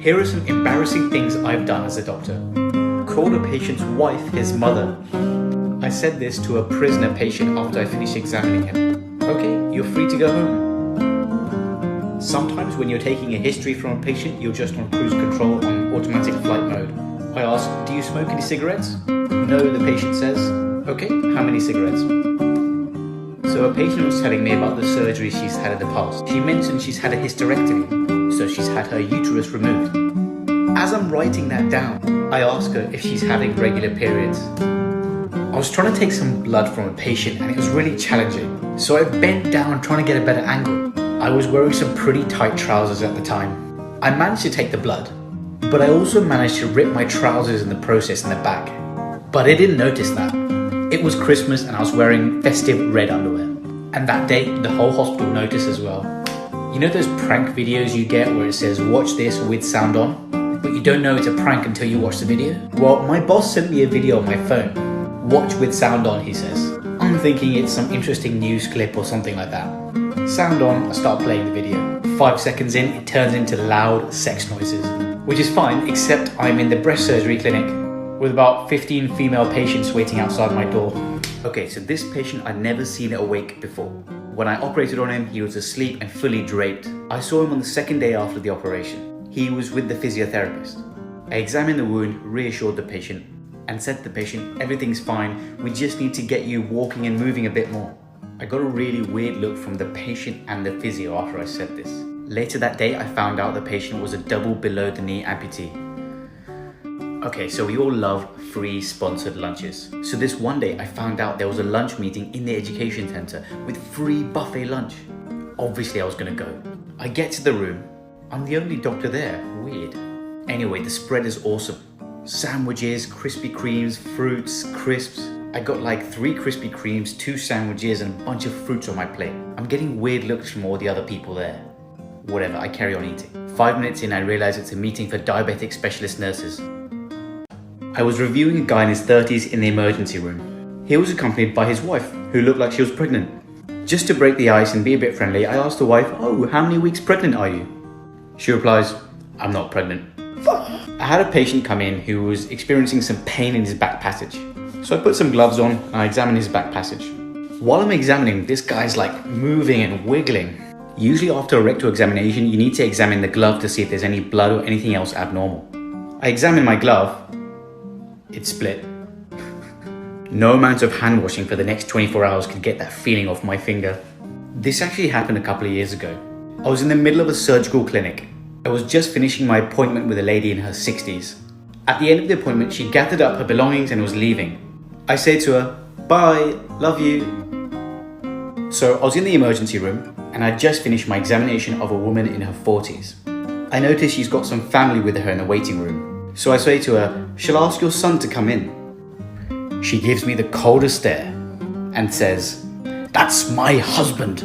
Here are some embarrassing things I've done as a doctor. Called a patient's wife his mother. I said this to a prisoner patient after I finished examining him. Okay, you're free to go home. Sometimes when you're taking a history from a patient, you're just on cruise control on automatic flight mode. I ask, do you smoke any cigarettes? No, the patient says. Okay, how many cigarettes? So a patient was telling me about the surgery she's had in the past. She mentioned she's had a hysterectomy, so she's had her uterus removed. As I'm writing that down, I ask her if she's having regular periods. I was trying to take some blood from a patient and it was really challenging. So I bent down trying to get a better angle. I was wearing some pretty tight trousers at the time. I managed to take the blood, but I also managed to rip my trousers in the process in the back. But I didn't notice that. It was Christmas and I was wearing festive red underwear. And that day, the whole hospital noticed as well. You know those prank videos you get where it says, watch this with sound on? But you don't know it's a prank until you watch the video? Well, my boss sent me a video on my phone. Watch with sound on, he says. I'm thinking it's some interesting news clip or something like that. Sound on, I start playing the video. 5 seconds in, it turns into loud sex noises. Which is fine, except I'm in the breast surgery clinic with about 15 female patients waiting outside my door. Okay, so this patient I'd never seen awake before. When I operated on him, he was asleep and fully draped. I saw him on the second day after the operation. He was with the physiotherapist. I examined the wound, reassured the patient, and said to the patient, everything's fine, we just need to get you walking and moving a bit more. I got a really weird look from the patient and the physio after I said this. Later that day, I found out the patient was a double below the knee amputee. Okay, so we all love free sponsored lunches. So this one day I found out there was a lunch meeting in the education center with free buffet lunch. Obviously I was gonna go. I get to the room. I'm the only doctor there. Weird. Anyway, the spread is awesome. Sandwiches, Krispy Kremes, fruits, crisps. I got like 3 Krispy Kremes, 2 sandwiches and a bunch of fruits on my plate. I'm getting weird looks from all the other people there. Whatever, I carry on eating. 5 minutes in, I realize it's a meeting for diabetic specialist nurses. I was reviewing a guy in his 30s in the emergency room. He was accompanied by his wife, who looked like she was pregnant. Just to break the ice and be a bit friendly, I asked the wife, oh, how many weeks pregnant are you? She replies, I'm not pregnant. I had a patient come in who was experiencing some pain in his back passage. So I put some gloves on and I examined his back passage. While I'm examining, this guy's like moving and wiggling. Usually after a rectal examination, you need to examine the glove to see if there's any blood or anything else abnormal. I examined my glove. It's split. No amount of hand washing for the next 24 hours could get that feeling off my finger. This actually happened a couple of years ago. I was in the middle of a surgical clinic. I was just finishing my appointment with a lady in her 60s. At the end of the appointment, she gathered up her belongings and was leaving. I said to her, bye, love you. So I was in the emergency room and I just finished my examination of a woman in her 40s. I noticed she's got some family with her in the waiting room. So I say to her, shall I ask your son to come in? She gives me the coldest stare and says, that's my husband.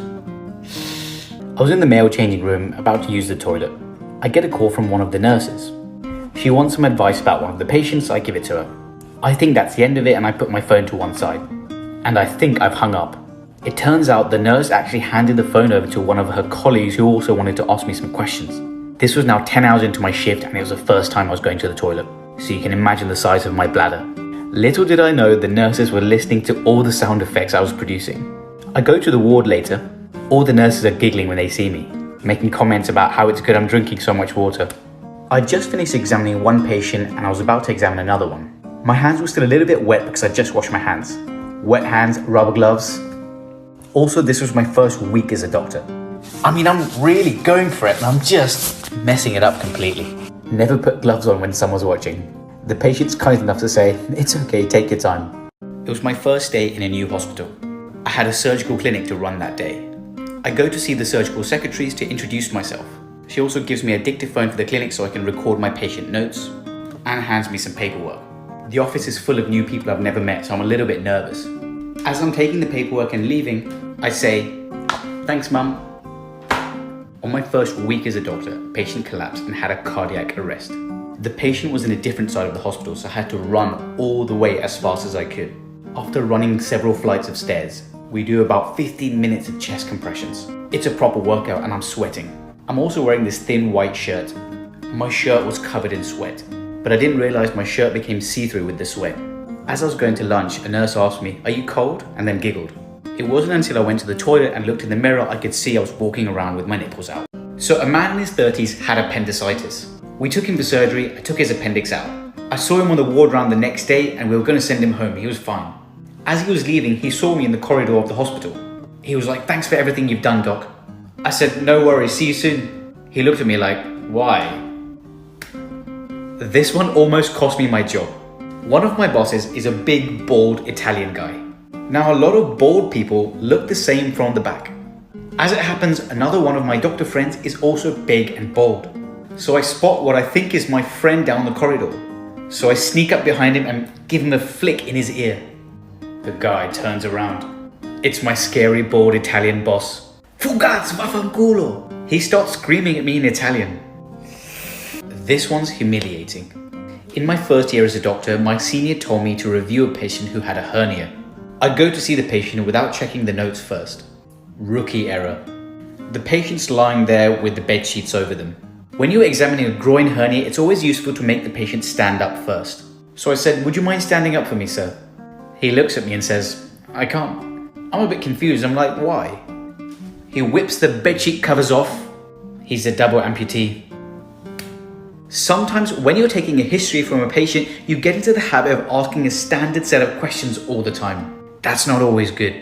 I was in the male changing room about to use the toilet. I get a call from one of the nurses. She wants some advice about one of the patients, so I give it to her. I think that's the end of it and I put my phone to one side. And I think I've hung up. It turns out the nurse actually handed the phone over to one of her colleagues who also wanted to ask me some questions. This was now 10 hours into my shift and it was the first time I was going to the toilet. So you can imagine the size of my bladder. Little did I know the nurses were listening to all the sound effects I was producing. I go to the ward later. All the nurses are giggling when they see me, making comments about how it's good I'm drinking so much water. I just finished examining one patient and I was about to examine another one. My hands were still a little bit wet because I just washed my hands. Wet hands, rubber gloves. Also, this was my first week as a doctor. I mean, I'm really going for it and I'm just messing it up completely. Never put gloves on when someone's watching. The patient's kind enough to say, it's okay, take your time. It was my first day in a new hospital. I had a surgical clinic to run that day. I go to see the surgical secretaries to introduce myself. She also gives me a dictaphone for the clinic so I can record my patient notes and hands me some paperwork. The office is full of new people I've never met, so I'm a little bit nervous. As I'm taking the paperwork and leaving, I say, thanks, Mum. On my first week as a doctor, a patient collapsed and had a cardiac arrest. The patient was in a different side of the hospital, so I had to run all the way as fast as I could. After running several flights of stairs, we do about 15 minutes of chest compressions. It's a proper workout and I'm sweating. I'm also wearing this thin white shirt. My shirt was covered in sweat, but I didn't realize my shirt became see-through with the sweat. As I was going to lunch, a nurse asked me, "Are you cold?" and then giggled. It wasn't until I went to the toilet and looked in the mirror I could see I was walking around with my nipples out. So a man in his 30s had appendicitis. We took him for surgery, I took his appendix out. I saw him on the ward round the next day and we were going to send him home, he was fine. As he was leaving, he saw me in the corridor of the hospital. He was like, "Thanks for everything you've done, doc." I said, "No worries, see you soon." He looked at me like, "Why?" This one almost cost me my job. One of my bosses is a big, bald Italian guy. Now a lot of bald people look the same from the back. As it happens, another one of my doctor friends is also big and bald. So I spot what I think is my friend down the corridor. So I sneak up behind him and give him a flick in his ear. The guy turns around. It's my scary bald Italian boss. "Fugaz, vaffanculo!" He starts screaming at me in Italian. This one's humiliating. In my first year as a doctor, my senior told me to review a patient who had a hernia. I'd go to see the patient without checking the notes first. Rookie error. The patient's lying there with the bed sheets over them. When you're examining a groin hernia, it's always useful to make the patient stand up first. So I said, "Would you mind standing up for me, sir?" He looks at me and says, "I can't." I'm a bit confused. I'm like, "Why?" He whips the bedsheet covers off. He's a double amputee. Sometimes when you're taking a history from a patient, you get into the habit of asking a standard set of questions all the time. That's not always good.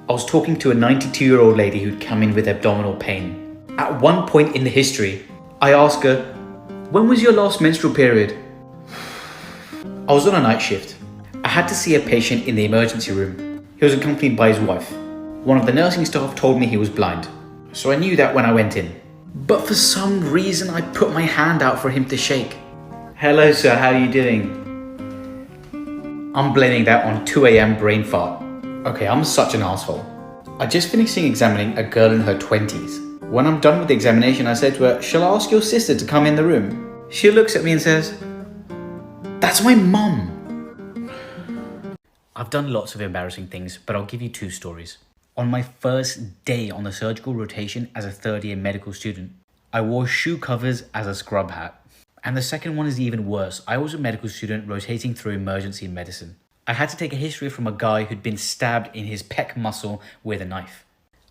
I was talking to a 92-year-old lady who'd come in with abdominal pain. At one point in the history, I asked her, "When was your last menstrual period?" I was on a night shift. I had to see a patient in the emergency room. He was accompanied by his wife. One of the nursing staff told me he was blind, so I knew that when I went in. But for some reason, I put my hand out for him to shake. "Hello, sir, how are you doing?" I'm blaming that on 2 a.m. brain fart. Okay, I'm such an asshole. I just finished examining a girl in her 20s. When I'm done with the examination, I said to her, "Shall I ask your sister to come in the room?" She looks at me and says, "That's my mum." I've done lots of embarrassing things, but I'll give you 2 stories. On my first day on the surgical rotation as a third-year medical student, I wore shoe covers as a scrub hat. And the second one is even worse. I was a medical student rotating through emergency medicine. I had to take a history from a guy who'd been stabbed in his pec muscle with a knife.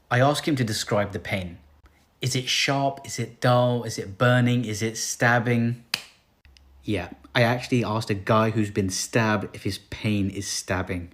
I asked him to describe the pain. Is it sharp? Is it dull? Is it burning? Is it stabbing? Yeah, I actually asked a guy who's been stabbed if his pain is stabbing.